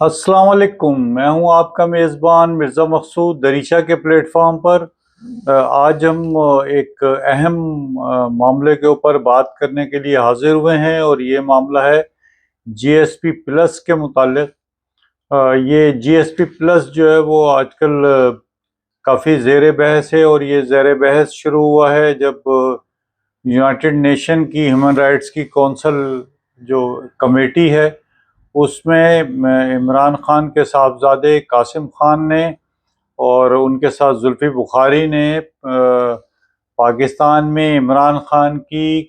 السلام علیکم، میں ہوں آپ کا میزبان مرزا مقصود دریچہ کے پلیٹ فارم پر۔ آج ہم ایک اہم معاملے کے اوپر بات کرنے کے لیے حاضر ہوئے ہیں، اور یہ معاملہ ہے جی ایس پی پلس کے متعلق۔ یہ جی ایس پی پلس جو ہے وہ آج کل کافی زیر بحث ہے، اور یہ زیر بحث شروع ہوا ہے جب یونائٹڈ نیشن کی ہیومن رائٹس کی کونسل جو کمیٹی ہے، اس میں عمران خان کے صاحبزادے قاسم خان نے اور ان کے ساتھ زلفی بخاری نے پاکستان میں عمران خان کی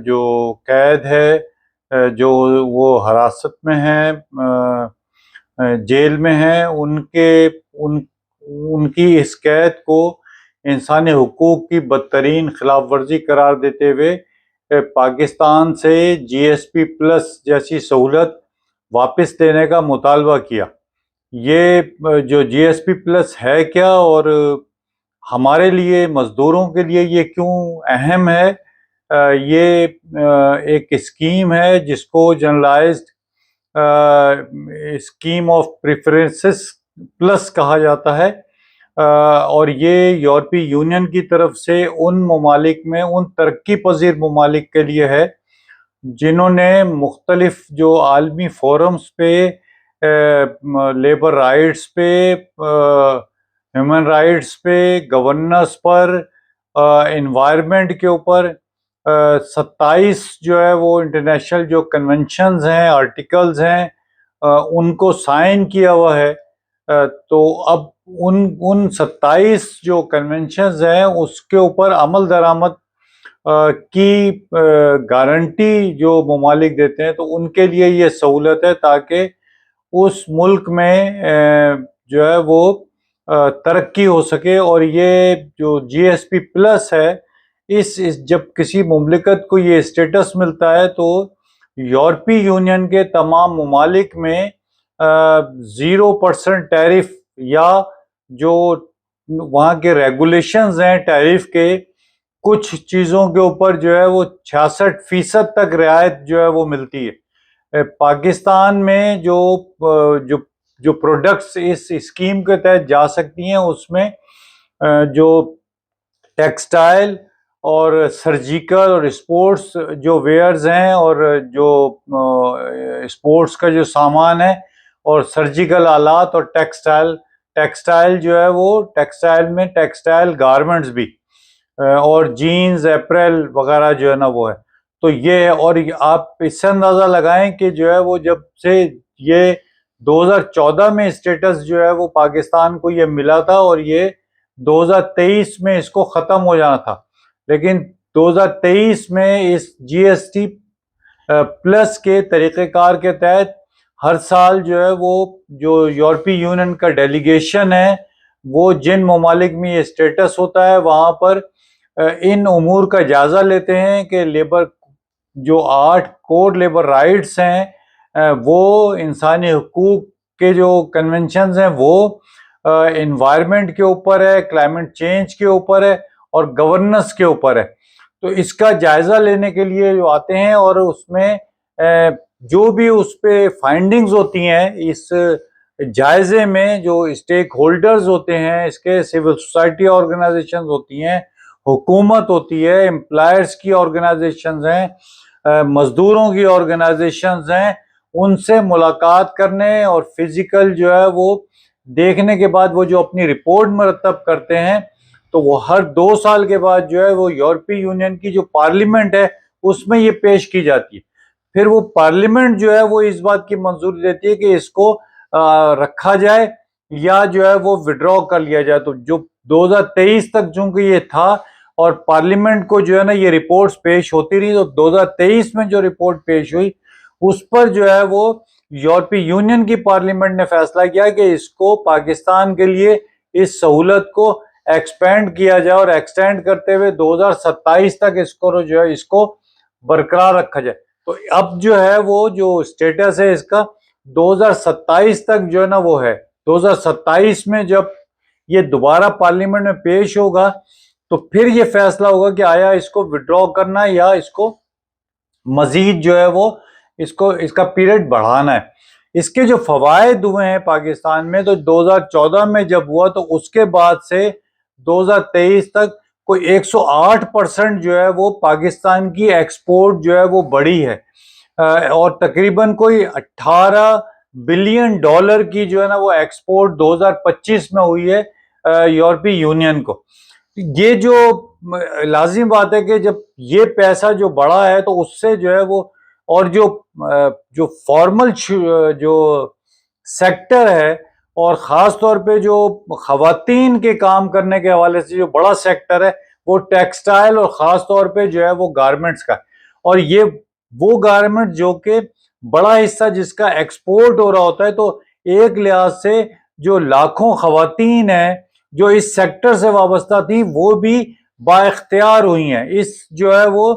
جو قید ہے، جو وہ حراست میں ہیں، جیل میں ہیں، ان کی اس قید کو انسانی حقوق کی بدترین خلاف ورزی قرار دیتے ہوئے پاکستان سے جی ایس پی پلس جیسی سہولت واپس دینے کا مطالبہ کیا۔ یہ جو جی ایس پی پلس ہے کیا، اور ہمارے لیے مزدوروں کے لیے یہ کیوں اہم ہے؟ یہ ایک اسکیم ہے جس کو generalised scheme of preferences plus کہا جاتا ہے، اور یہ یورپی یونین کی طرف سے ان ممالک میں، ان ترقی پذیر ممالک کے لیے ہے جنہوں نے مختلف جو عالمی فورمز پہ لیبر رائٹس پہ، ہیومن رائٹس پہ، گورننس پر، انوائرمنٹ کے اوپر 27 جو ہے وہ انٹرنیشنل جو کنونشنز ہیں، آرٹیکلز ہیں، ان کو سائن کیا ہوا ہے۔ تو اب ان 27 جو کنونشنز ہیں اس کے اوپر عمل درآمد کی گارنٹی جو ممالک دیتے ہیں، تو ان کے لیے یہ سہولت ہے تاکہ اس ملک میں جو ہے وہ ترقی ہو سکے۔ اور یہ جو جی ایس پی پلس ہے، جب کسی مملکت کو یہ اسٹیٹس ملتا ہے تو یورپی یونین کے تمام ممالک میں 0% ٹیرف، یا جو وہاں کے ریگولیشنز ہیں ٹیرف کے، کچھ چیزوں کے اوپر جو ہے وہ 66% تک رعایت جو ہے وہ ملتی ہے۔ پاکستان میں جو پروڈکٹس اس اسکیم کے تحت جا سکتی ہیں، اس میں جو ٹیکسٹائل اور سرجیکل اور اسپورٹس جو ویئرز ہیں، اور جو اسپورٹس کا جو سامان ہے، اور سرجیکل آلات، اور ٹیکسٹائل جو ہے وہ ٹیکسٹائل میں ٹیکسٹائل گارمنٹس بھی، اور جینز، اپریل وغیرہ جو ہے نا وہ ہے۔ تو یہ ہے، اور آپ اس سے اندازہ لگائیں کہ جو ہے وہ جب سے یہ 2014 میں اسٹیٹس جو ہے وہ پاکستان کو یہ ملا تھا، اور یہ 2023 میں اس کو ختم ہو جانا تھا، لیکن 2023 میں اس جی ایس ٹی پلس کے طریقہ کار کے تحت ہر سال جو ہے وہ جو یورپی یونین کا ڈیلیگیشن ہے، وہ جن ممالک میں یہ اسٹیٹس ہوتا ہے وہاں پر ان امور کا جائزہ لیتے ہیں کہ لیبر جو 8 کوڈ لیبر رائٹس ہیں، وہ انسانی حقوق کے جو کنونشنز ہیں، وہ انوائرمنٹ کے اوپر ہے، کلائمیٹ چینج کے اوپر ہے، اور گورننس کے اوپر ہے۔ تو اس کا جائزہ لینے کے لیے جو آتے ہیں، اور اس میں جو بھی اس پہ فائنڈنگز ہوتی ہیں، اس جائزے میں جو اسٹیک ہولڈرز ہوتے ہیں، اس کے سول سوسائٹی آرگنائزیشنز ہوتی ہیں، حکومت ہوتی ہے، امپلائرز کی آرگنائزیشنز ہیں، مزدوروں کی آرگنائزیشنز ہیں، ان سے ملاقات کرنے اور فزیکل جو ہے وہ دیکھنے کے بعد وہ جو اپنی رپورٹ مرتب کرتے ہیں، تو وہ ہر 2 سال کے بعد جو ہے وہ یورپی یونین کی جو پارلیمنٹ ہے اس میں یہ پیش کی جاتی ہے۔ پھر وہ پارلیمنٹ جو ہے وہ اس بات کی منظوری دیتی ہے کہ اس کو رکھا جائے یا جو ہے وہ وڈرا کر لیا جائے۔ تو جو 2023 تک چونکہ یہ تھا، اور پارلیمنٹ کو جو ہے نا یہ رپورٹس پیش ہوتی رہی، تو 2023 میں جو رپورٹ پیش ہوئی اس پر جو ہے وہ یورپی یونین کی پارلیمنٹ نے فیصلہ کیا کہ اس کو پاکستان کے لیے اس سہولت کو ایکسپینڈ کیا جائے، اور ایکسٹینڈ کرتے ہوئے 2027 تک اس کو برقرار رکھا جائے۔ تو اب جو ہے وہ جو اسٹیٹس ہے اس کا 2027 تک جو ہے نا وہ ہے۔ 2027 میں جب یہ دوبارہ پارلیمنٹ میں پیش ہوگا تو پھر یہ فیصلہ ہوگا کہ آیا اس کو وڈرا کرنا ہے یا اس کو مزید جو ہے وہ اس کا پیریڈ بڑھانا ہے۔ اس کے جو فوائد ہوئے ہیں پاکستان میں، تو 2014 میں جب ہوا تو اس کے بعد سے 2023 تک کوئی 108% جو ہے وہ پاکستان کی ایکسپورٹ جو ہے وہ بڑھی ہے، اور تقریباً کوئی 18 بلین ڈالر کی جو ہے نا وہ ایکسپورٹ 2025 میں ہوئی ہے یورپی یونین کو۔ یہ جو لازم بات ہے کہ جب یہ پیسہ جو بڑا ہے تو اس سے جو ہے وہ، اور جو فارمل جو سیکٹر ہے، اور خاص طور پہ جو خواتین کے کام کرنے کے حوالے سے جو بڑا سیکٹر ہے وہ ٹیکسٹائل اور خاص طور پہ جو ہے وہ گارمنٹس کا، اور یہ وہ گارمنٹ جو کہ بڑا حصہ جس کا ایکسپورٹ ہو رہا ہوتا ہے، تو ایک لحاظ سے جو لاکھوں خواتین ہیں جو اس سیکٹر سے وابستہ تھی وہ بھی با اختیار ہوئی ہیں اس جو ہے وہ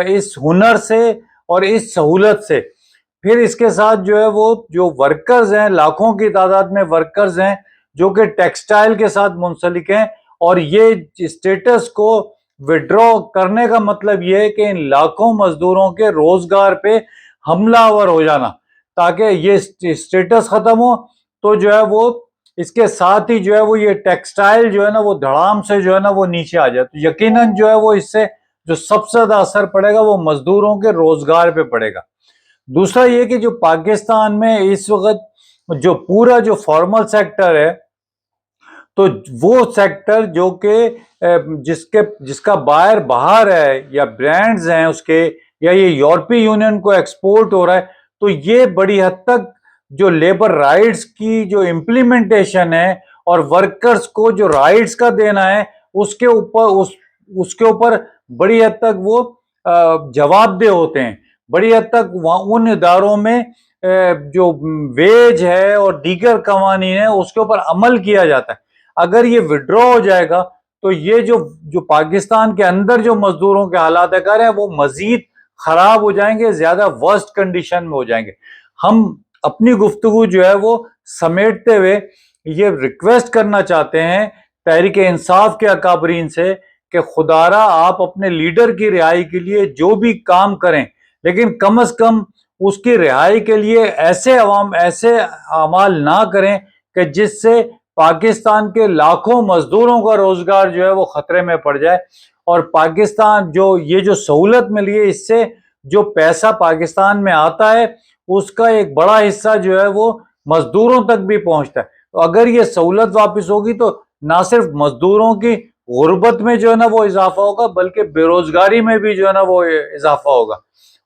اس ہنر سے اور اس سہولت سے۔ پھر اس کے ساتھ جو ہے وہ جو ورکرز ہیں، لاکھوں کی تعداد میں ورکرز ہیں جو کہ ٹیکسٹائل کے ساتھ منسلک ہیں، اور یہ اسٹیٹس کو وڈرا کرنے کا مطلب یہ ہے کہ ان لاکھوں مزدوروں کے روزگار پہ حملہ آور ہو جانا، تاکہ یہ اسٹیٹس ختم ہو تو جو ہے وہ اس کے ساتھ ہی جو ہے وہ یہ ٹیکسٹائل جو ہے نا وہ دھڑام سے جو ہے نا وہ نیچے آ جائے، تو یقیناً جو ہے وہ اس سے جو سب سے زیادہ اثر پڑے گا وہ مزدوروں کے روزگار پہ پڑے گا۔ دوسرا یہ کہ جو پاکستان میں اس وقت جو پورا جو فارمل سیکٹر ہے، تو وہ سیکٹر جو کہ جس کا بائر باہر ہے یا برانڈز ہیں اس کے، یا یہ یورپی یونین کو ایکسپورٹ ہو رہا ہے، تو یہ بڑی حد تک جو لیبر رائٹس کی جو امپلیمنٹیشن ہے اور ورکرز کو جو رائٹس کا دینا ہے اس کے اوپر بڑی حد تک وہ جواب دہ ہوتے ہیں۔ بڑی حد تک ان اداروں میں جو ویج ہے اور دیگر قوانین ہیں اس کے اوپر عمل کیا جاتا ہے۔ اگر یہ وڈرا ہو جائے گا تو یہ جو پاکستان کے اندر جو مزدوروں کے حالات ہیں وہ مزید خراب ہو جائیں گے، زیادہ ورسٹ کنڈیشن میں ہو جائیں گے۔ ہم اپنی گفتگو جو ہے وہ سمیٹتے ہوئے یہ ریکویسٹ کرنا چاہتے ہیں تحریک انصاف کے اکابرین سے کہ خدارا آپ اپنے لیڈر کی رہائی کے لیے جو بھی کام کریں، لیکن کم از کم اس کی رہائی کے لیے ایسے اعمال نہ کریں کہ جس سے پاکستان کے لاکھوں مزدوروں کا روزگار جو ہے وہ خطرے میں پڑ جائے، اور پاکستان یہ جو سہولت ملی ہے اس سے جو پیسہ پاکستان میں آتا ہے اس کا ایک بڑا حصہ جو ہے وہ مزدوروں تک بھی پہنچتا ہے۔ تو اگر یہ سہولت واپس ہوگی تو نہ صرف مزدوروں کی غربت میں جو ہے نا وہ اضافہ ہوگا بلکہ بے روزگاری میں بھی جو ہے نا وہ اضافہ ہوگا،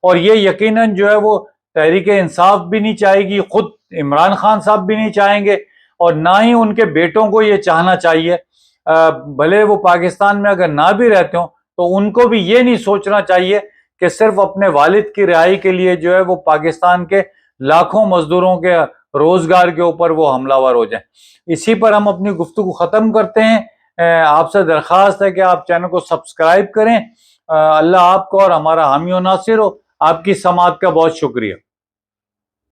اور یہ یقیناً جو ہے وہ تحریک انصاف بھی نہیں چاہے گی، خود عمران خان صاحب بھی نہیں چاہیں گے، اور نہ ہی ان کے بیٹوں کو یہ چاہنا چاہیے۔ بھلے وہ پاکستان میں اگر نہ بھی رہتے ہوں تو ان کو بھی یہ نہیں سوچنا چاہیے کہ صرف اپنے والد کی رہائی کے لیے جو ہے وہ پاکستان کے لاکھوں مزدوروں کے روزگار کے اوپر وہ حملہ آور ہو جائیں۔ اسی پر ہم اپنی گفتگو ختم کرتے ہیں۔ آپ سے درخواست ہے کہ آپ چینل کو سبسکرائب کریں۔ اللہ آپ کو اور ہمارا حامی و ناصر ہو۔ آپ کی سماعت کا بہت شکریہ۔